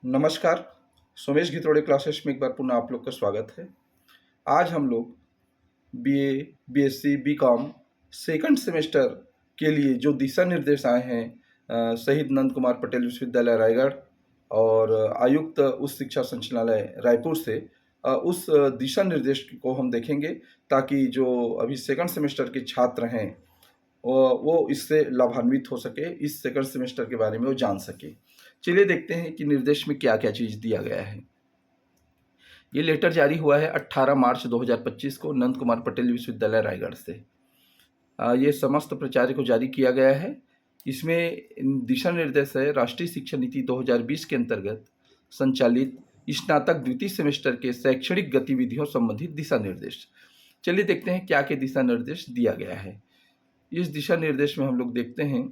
नमस्कार। सोमेश घितोड़े क्लासेस में एक बार पुनः आप लोग का स्वागत है। आज हम लोग BA, BSc, BCom second semester के लिए जो दिशा निर्देश आए हैं शहीद नंद कुमार पटेल विश्वविद्यालय रायगढ़ और आयुक्त उच्च शिक्षा संचालनालय रायपुर से उस दिशा निर्देश को हम देखेंगे, ताकि जो अभी सेकंड सेमेस्टर के छात्र हैं वो इससे लाभान्वित हो सके, इस सेकंड सेमेस्टर के बारे में वो जान सके। चलिए देखते हैं कि निर्देश में क्या क्या चीज़ दिया गया है। ये लेटर जारी हुआ है 18 मार्च 2025 को नंद कुमार पटेल विश्वविद्यालय रायगढ़ से। ये समस्त प्राचार्य को जारी किया गया है। इसमें दिशा निर्देश है राष्ट्रीय शिक्षा नीति 2020 के अंतर्गत संचालित स्नातक द्वितीय सेमेस्टर के शैक्षणिक गतिविधियों संबंधित दिशा निर्देश। चलिए देखते हैं क्या क्या दिशा निर्देश दिया गया है। इस दिशा निर्देश में हम लोग देखते हैं,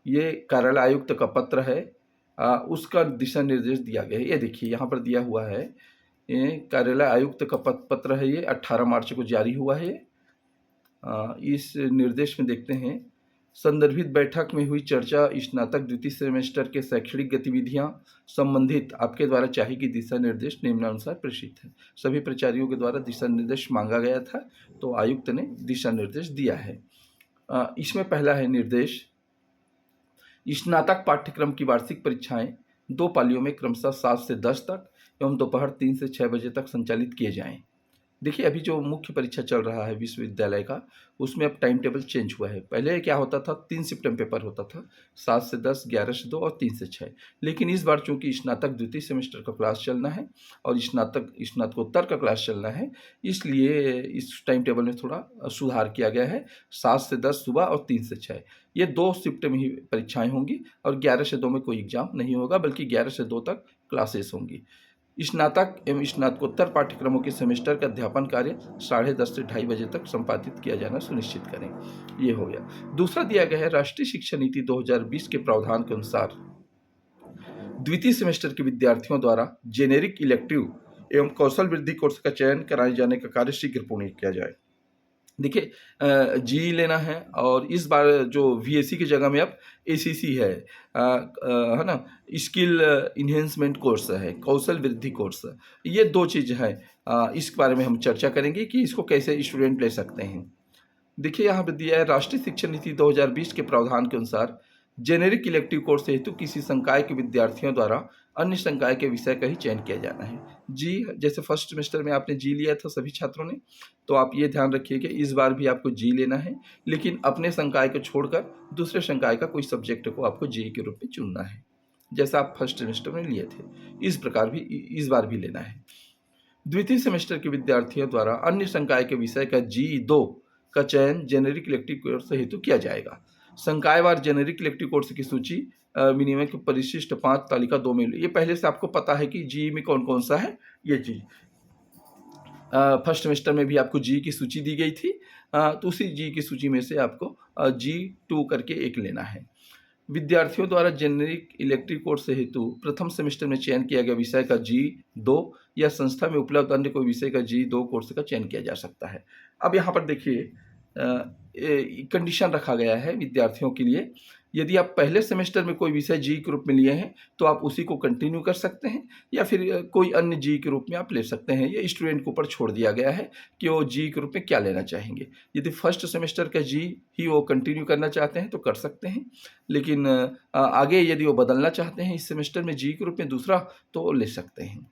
ये कार्यालय आयुक्त का पत्र है, उसका दिशा निर्देश दिया गया है। ये देखिए यहाँ पर दिया हुआ है, ये कार्यालय आयुक्त का पत्र है, ये 18 मार्च को जारी हुआ है। इस निर्देश में देखते हैं, संदर्भित बैठक में हुई चर्चा स्नातक द्वितीय सेमेस्टर के शैक्षणिक गतिविधियां संबंधित आपके द्वारा चाहिए कि दिशा निर्देश निम्नानुसार प्रेषित है। सभी प्राचार्यों के द्वारा दिशा निर्देश मांगा गया था, तो आयुक्त ने दिशा निर्देश दिया है। इसमें पहला है निर्देश, स्नातक पाठ्यक्रम की वार्षिक परीक्षाएं 2 पालियों में क्रमशः 7 से 10 तक एवं दोपहर 3 से 6 बजे तक संचालित किए जाएं। देखिए, अभी जो मुख्य परीक्षा चल रहा है विश्वविद्यालय का, उसमें अब टाइम टेबल चेंज हुआ है। पहले क्या होता था, 3 शिफ्ट में पेपर होता था, 7 से 10, 11 से 2 और 3 से 6। लेकिन इस बार चूंकि स्नातक द्वितीय सेमेस्टर का क्लास चलना है और स्नातकोत्तर का क्लास चलना है, इसलिए इस टाइम टेबल में थोड़ा सुधार किया गया है। 7 से 10 सुबह और 3 से 6, ये 2 शिफ्ट में ही परीक्षाएं होंगी और 11 से 2 में कोई एग्जाम नहीं होगा, बल्कि 11 से 2 तक क्लासेस होंगी। स्नातक एवं स्नातकोत्तर पाठ्यक्रमों के सेमेस्टर का अध्यापन कार्य 10:30 से 2:30 बजे तक संपादित किया जाना सुनिश्चित करें। ये हो गया। दूसरा दिया गया है, राष्ट्रीय शिक्षा नीति 2020 के प्रावधान के अनुसार द्वितीय सेमेस्टर के विद्यार्थियों द्वारा जेनेरिक इलेक्टिव एवं कौशल वृद्धि कोर्स का चयन कराए जाने का कार्य शीघ्र पूर्ण किया जाए। देखिए, जी लेना है और इस बार जो वीएसी की जगह में अब एसीसी है ना, स्किल इन्हेंसमेंट कोर्स है, कौशल वृद्धि कोर्स। ये 2 चीज़ है, इस बारे में हम चर्चा करेंगे कि इसको कैसे स्टूडेंट ले सकते हैं। देखिए, यहाँ पे दिया है, राष्ट्रीय शिक्षा नीति 2020 के प्रावधान के अनुसार जेनेरिक इलेक्टिव कोर्स हेतु किसी संकाय के विद्यार्थियों द्वारा अन्य संकाय के विषय का ही चयन किया जाना है। जी, जैसे फर्स्ट सेमेस्टर में आपने जी लिया था सभी छात्रों ने, तो आप ये ध्यान रखिए कि इस बार भी आपको जी लेना है, लेकिन अपने संकाय को छोड़कर दूसरे संकाय का कोई सब्जेक्ट को आपको जी के रूप में चुनना है, जैसा आप फर्स्ट सेमेस्टर में लिए थे। इस प्रकार भी इस बार भी लेना है। द्वितीय सेमेस्टर के विद्यार्थियों द्वारा अन्य संकाय के विषय का जी2 का चयन जेनेरिक इलेक्टिव कोर्स हेतु किया जाएगा। संकायवार जेनेरिक इलेक्टिव कोर्स की सूची विनिमय के परिशिष्ट 5 तालिका 2 में, ये पहले से आपको पता है कि जी में कौन कौन सा है। ये चीज फर्स्ट सेमेस्टर में भी आपको जी की सूची दी गई थी, तो उसी जी की सूची में से आपको जी2 करके एक लेना है। विद्यार्थियों द्वारा जेनेरिक इलेक्टिव कोर्स हेतु प्रथम सेमेस्टर में चयन किया गया विषय का जी2 या संस्था में उपलब्ध अन्य कोई विषय का जी2 कोर्स का चयन किया जा सकता है। अब यहाँ पर देखिए, कंडीशन रखा गया है विद्यार्थियों के लिए, यदि आप पहले सेमेस्टर में कोई विषय जी के रूप में लिए हैं तो आप उसी को कंटिन्यू कर सकते हैं, या फिर कोई अन्य जी के रूप में आप ले सकते हैं। ये स्टूडेंट के ऊपर छोड़ दिया गया है कि वो जी के रूप में क्या लेना चाहेंगे। यदि फर्स्ट सेमेस्टर का जी ही वो कंटिन्यू करना चाहते हैं तो कर सकते हैं, लेकिन आगे यदि वो बदलना चाहते हैं इस सेमेस्टर में जी के रूप में दूसरा, तो वो ले सकते हैं।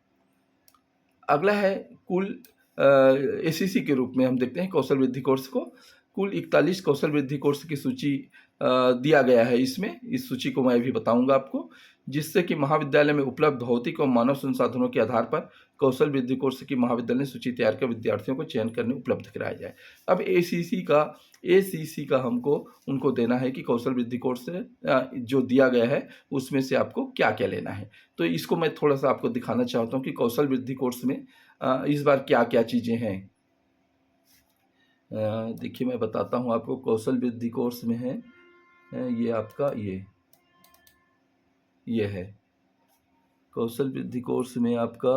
अगला है कुल एसीसी के रूप में हम देखते हैं कौशल वृद्धि कोर्स को। कुल 41 कौशल वृद्धि कोर्स की सूची दिया गया है इसमें। इस सूची को मैं भी बताऊंगा आपको, जिससे कि महाविद्यालय में उपलब्ध भौतिक और मानव संसाधनों के आधार पर कौशल वृद्धि कोर्स की महाविद्यालय सूची तैयार कर विद्यार्थियों को चयन करने उपलब्ध कराया जाए। अब एसीसी का हमको उनको देना है कि कौशल वृद्धि कोर्स से जो दिया गया है उसमें से आपको क्या क्या लेना है। तो इसको मैं थोड़ा सा आपको दिखाना चाहता हूँ कि कौशल वृद्धि कोर्स में इस बार क्या क्या चीज़ें हैं। देखिए, मैं बताता हूँ आपको, कौशल वृद्धि कोर्स में है ये आपका ये है कौशल वृद्धि कोर्स में आपका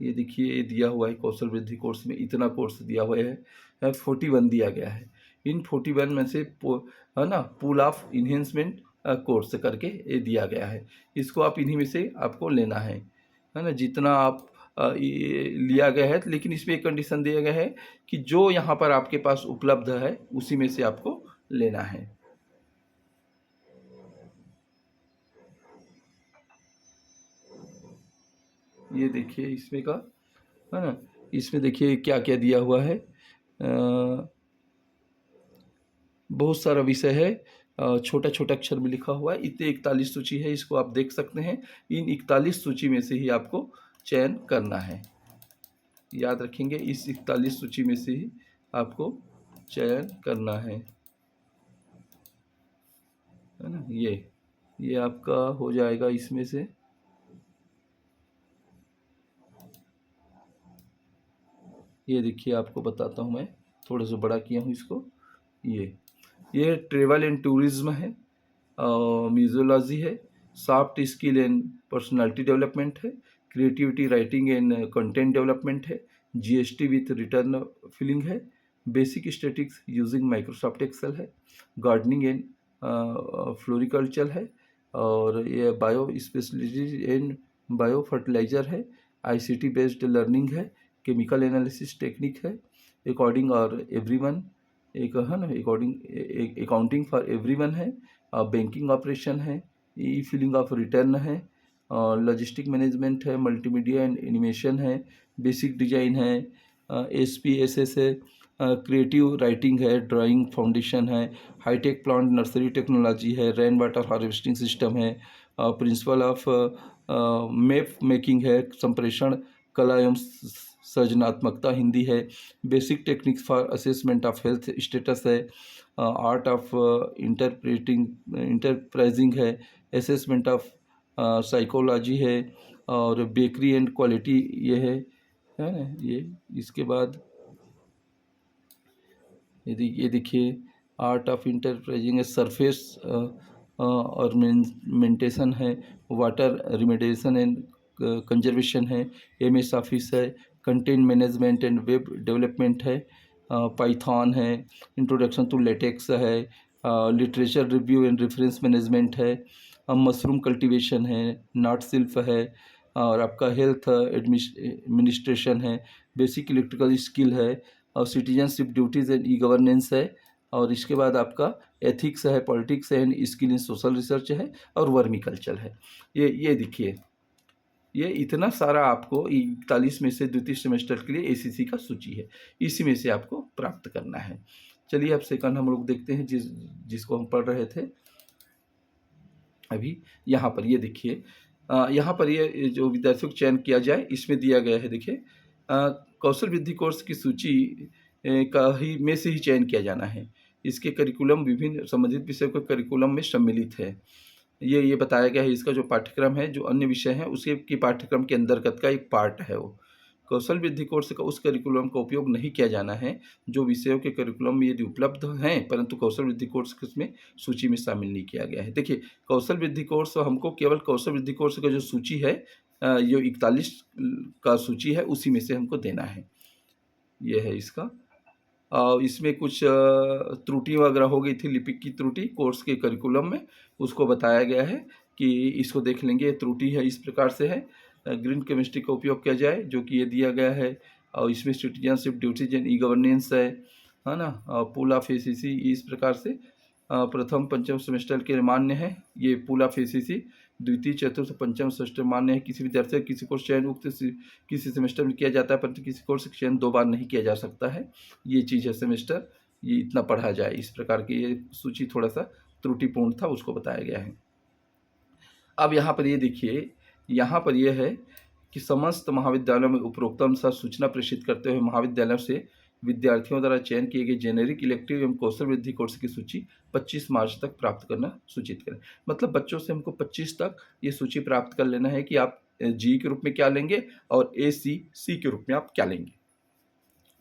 ये देखिए, ये दिया हुआ है कौशल वृद्धि कोर्स में, इतना कोर्स दिया हुआ है 41 दिया गया है। इन 41 में से है ना पूल ऑफ इन्हेंसमेंट कोर्स करके ये दिया गया है। इसको आप इन्हीं में से आपको लेना है ना, जितना आप ये लिया गया है। लेकिन इसमें एक कंडीशन दिया गया है कि जो यहाँ पर आपके पास उपलब्ध है उसी में से आपको लेना है। ये देखिए इसमें का है ना, इसमें देखिए क्या क्या दिया हुआ है। बहुत सारा विषय है, छोटा छोटा अक्षर में लिखा हुआ है। इतने 41 सूची है, इसको आप देख सकते हैं। इन 41 सूची में से ही आपको चयन करना है। याद रखेंगे, इस 41 सूची में से ही आपको चयन करना है ना। ये आपका हो जाएगा इसमें से। ये देखिए आपको बताता हूँ, मैं थोड़ा सा बड़ा किया हूँ इसको। ये ट्रेवल एंड टूरिज्म है, म्यूजियोलॉजी है, soft skill and personality development है, creativity writing and content development है, जीएसटी विथ रिटर्न फिलिंग है, basic statistics using Microsoft Excel है, गार्डनिंग एंड फ्लोरिकल्चर है, और ये bio speciality and bio fertiliser है, आईसीटी बेस्ड लर्निंग है, केमिकल एनालिसिस टेक्निक है, अकॉर्डिंग और एवरीवन एक है ना, अकाउंटिंग फॉर एवरीवन है, बैंकिंग ऑपरेशन है, ई फिलिंग ऑफ रिटर्न है, लॉजिस्टिक मैनेजमेंट है, मल्टीमीडिया एंड एनिमेशन है, बेसिक डिजाइन है, SPSS है, क्रिएटिव राइटिंग है, ड्राइंग फाउंडेशन है, हाईटेक प्लांट नर्सरी टेक्नोलॉजी है, रेन वाटर हार्वेस्टिंग सिस्टम है, प्रिंसिपल ऑफ मैप मेकिंग है, संप्रेषण कला एवं सृजनात्मकता हिंदी है, basic techniques for assessment of health status है, आर्ट ऑफ इंटरप्राइजिंग है, असेसमेंट ऑफ साइकोलॉजी है, और बेकरी एंड क्वालिटी ये है ना। ये इसके बाद ये देखिए आर्ट ऑफ इंटरप्राइजिंग है, सरफेस ऑर्नामेंटेशन है, वाटर रिमेडिएशन एंड कंजर्वेशन है, MS ऑफिस है, content management and web development है, पाइथन है, इंट्रोडक्शन टू लेटेक्स है, literature review and reference management है, मशरूम कल्टीवेशन है, नाट शिल्प है, और आपका हेल्थ एडमिनिस्ट्रेशन है, बेसिक इलेक्ट्रिकल स्किल है, और citizenship duties and e governance है, और इसके बाद आपका एथिक्स है, पॉलिटिक्स है, and skill in social research है, और वर्मी कल्चर है। ये देखिए, ये इतना सारा आपको 41 में से द्वितीय सेमेस्टर के लिए ACC का सूची है, इसी में से आपको प्राप्त करना है। चलिए अब सेकंड हम लोग देखते हैं जिसको हम पढ़ रहे थे अभी। यहाँ पर ये देखिए, यहाँ पर ये जो विद्यार्थियों को चयन किया जाए, इसमें दिया गया है। देखिए कौशल वृद्धि कोर्स की सूची का ही में से ही चयन किया जाना है। इसके करिकुलम विभिन्न संबंधित विषयों के करिकुलम में सम्मिलित है। ये बताया गया है, इसका जो पाठ्यक्रम है, जो अन्य विषय हैं उसके की पाठ्यक्रम के अंतर्गत का एक पार्ट है वो। कौशल वृद्धि कोर्स का उस करिकुलम का उपयोग नहीं किया जाना है जो विषयों के करिकुलम में यदि उपलब्ध हैं, परंतु कौशल वृद्धि कोर्स इसमें सूची में शामिल नहीं किया गया है। देखिए कौशल वृद्धि कोर्स हमको केवल कौशल वृद्धि कोर्स का जो सूची है, जो 41 का सूची है, उसी में से हमको देना है। ये है इसका। इसमें कुछ त्रुटि वगैरह हो गई थी, लिपिक की त्रुटि कोर्स के करिकुलम में, उसको बताया गया है कि इसको देख लेंगे। त्रुटि है इस प्रकार से है, ग्रीन केमिस्ट्री का उपयोग किया जाए, जो कि ये दिया गया है, और इसमें citizenship duties and e governance है ना, पूल ऑफ ACC इस प्रकार से प्रथम पंचम सेमेस्टर के मान्य है। ये पूल ऑफ ACC द्वितीय चतुर्थ पंचम सेमेस्टर मान्य है। किसी विद्यार्थी का किसी कोर्स चयन उक्त किसी सेमेस्टर में किया जाता है, परंतु किसी कोर्स का चयन 2 बार नहीं किया जा सकता है। ये चीज़ है सेमेस्टर, ये इतना पढ़ा जाए, इस प्रकार की ये सूची थोड़ा सा त्रुटिपूर्ण था, उसको बताया गया है। अब यहाँ पर ये देखिए, यहाँ पर यह है कि समस्त महाविद्यालयों में उपरोक्त अनुसार सूचना प्रेषित करते हुए महाविद्यालयों से विद्यार्थियों द्वारा चयन किए गए जेनेरिक इलेक्टिव एवं कौशल वृद्धि कोर्स की सूची 25 मार्च तक प्राप्त करना सूचित करें। मतलब बच्चों से हमको 25 तक ये सूची प्राप्त कर लेना है कि आप जी के रूप में क्या लेंगे और ACC के रूप में आप क्या लेंगे,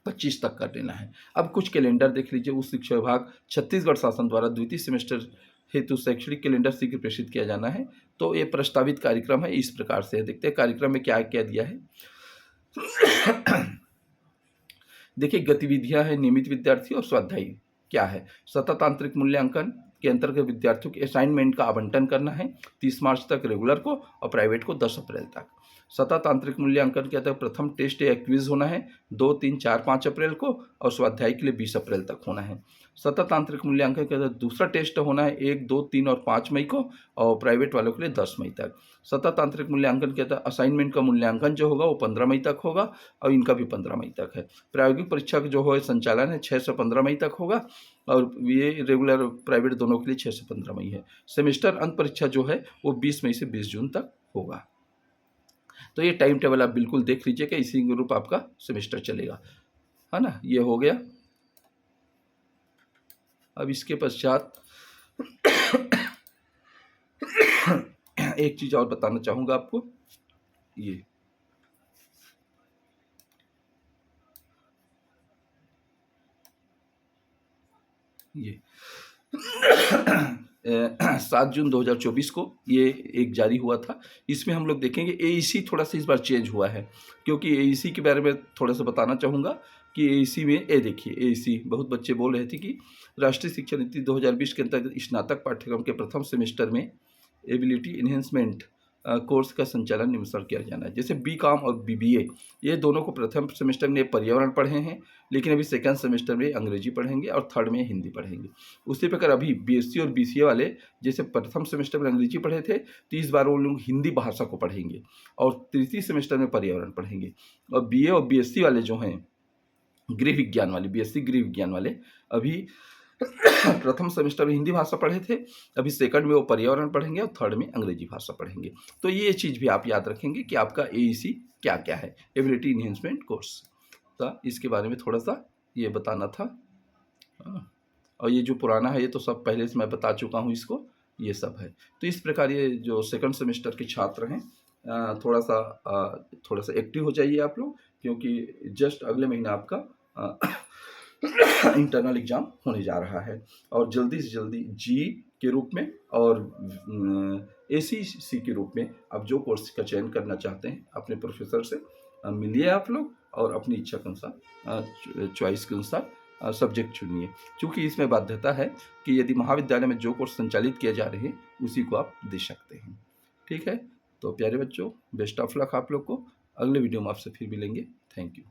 25 तक कर लेना है। अब कुछ कैलेंडर देख लीजिए। उच्च शिक्षा विभाग छत्तीसगढ़ शासन द्वारा द्वितीय सेमेस्टर हेतु शैक्षणिक कैलेंडर शीघ्र प्रेषित किया जाना है। तो ये प्रस्तावित कार्यक्रम है, इस प्रकार से है। देखते हैं कार्यक्रम में क्या क्या दिया है। देखिए गतिविधियां हैं नियमित विद्यार्थी और स्वाध्यायी क्या है। सतत आंतरिक मूल्यांकन के अंतर्गत विद्यार्थियों के असाइनमेंट का आवंटन करना है 30 मार्च तक रेगुलर को और प्राइवेट को 10 अप्रैल तक। सतत आंतरिक मूल्यांकन के अंतर्गत प्रथम टेस्ट या क्विज होना है 2, 3, 4, 5 अप्रैल को और स्वाध्याय के लिए 20 अप्रैल तक होना है। सतत आंतरिक मूल्यांकन के अंतर्गत दूसरा टेस्ट होना है 1, 2, 3 और 5 मई को और प्राइवेट वालों के लिए 10 मई तक। सतत आंतरिक मूल्यांकन के अंतर्गत असाइनमेंट का मूल्यांकन जो होगा वो 15 मई तक होगा और इनका भी 15 मई तक है। प्रायोगिक परीक्षा का जो है संचालन है 6 से 15 मई तक होगा और ये रेगुलर प्राइवेट दोनों के लिए 6 से 15 मई है। सेमेस्टर अंत परीक्षा जो है वो 20 मई से 20 जून तक होगा। तो ये टाइम टेबल आप बिल्कुल देख लीजिए कि इसी के रूप आपका सेमेस्टर चलेगा, है ना। ये हो गया। अब इसके पश्चात एक चीज और बताना चाहूंगा आपको। ये 7 जून 2024 को ये एक जारी हुआ था। इसमें हम लोग देखेंगे एईसी थोड़ा सा इस बार चेंज हुआ है, क्योंकि एईसी के बारे में थोड़ा सा बताना चाहूँगा कि एईसी में देखिए एईसी बहुत बच्चे बोल रहे थे कि राष्ट्रीय शिक्षा नीति 2020 के अंतर्गत स्नातक पाठ्यक्रम के प्रथम सेमेस्टर में एबिलिटी इन्हेंसमेंट कोर्स का संचालन निम्नलिखित किया जाना है। जैसे बीकॉम और बीबीए ये दोनों को प्रथम सेमेस्टर में पर्यावरण पढ़े हैं, लेकिन अभी सेकंड सेमेस्टर में अंग्रेजी पढ़ेंगे और थर्ड में हिंदी पढ़ेंगे। उसी प्रकार अभी बीएससी और बीसीए वाले जैसे प्रथम सेमेस्टर में अंग्रेजी पढ़े थे तो इस बार वो लोग हिंदी भाषा को पढ़ेंगे और तृतीय सेमेस्टर में पर्यावरण पढ़ेंगे। और बीए और बीएससी वाले जो हैं गृह विज्ञान वाले, बीएससी गृह विज्ञान वाले अभी प्रथम सेमेस्टर में हिंदी भाषा पढ़े थे, अभी सेकंड में वो पर्यावरण पढ़ेंगे और थर्ड में अंग्रेजी भाषा पढ़ेंगे। तो ये चीज़ भी आप याद रखेंगे कि आपका एईसी क्या क्या है, एबिलिटी इन्हेंसमेंट कोर्स। तो इसके बारे में थोड़ा सा ये बताना था। और ये जो पुराना है ये तो सब पहले से मैं बता चुका हूँ इसको, ये सब है। तो इस प्रकार ये जो सेकंड सेमेस्टर के छात्र हैं थोड़ा सा एक्टिव हो जाइए आप लोग, क्योंकि जस्ट अगले महीने आपका इंटरनल एग्जाम होने जा रहा है और जल्दी से जल्दी जी के रूप में और एसीसी के रूप में आप जो कोर्स का चयन करना चाहते हैं अपने प्रोफेसर से मिलिए आप लोग और अपनी इच्छा के अनुसार चॉइस के अनुसार सब्जेक्ट चुनिए। क्योंकि इसमें बाध्यता है कि यदि महाविद्यालय में जो कोर्स संचालित किए जा रहे हैं उसी को आप दे सकते हैं। ठीक है, तो प्यारे बच्चों बेस्ट ऑफ लक आप लोग को। अगले वीडियो में आपसे फिर मिलेंगे। Thank you.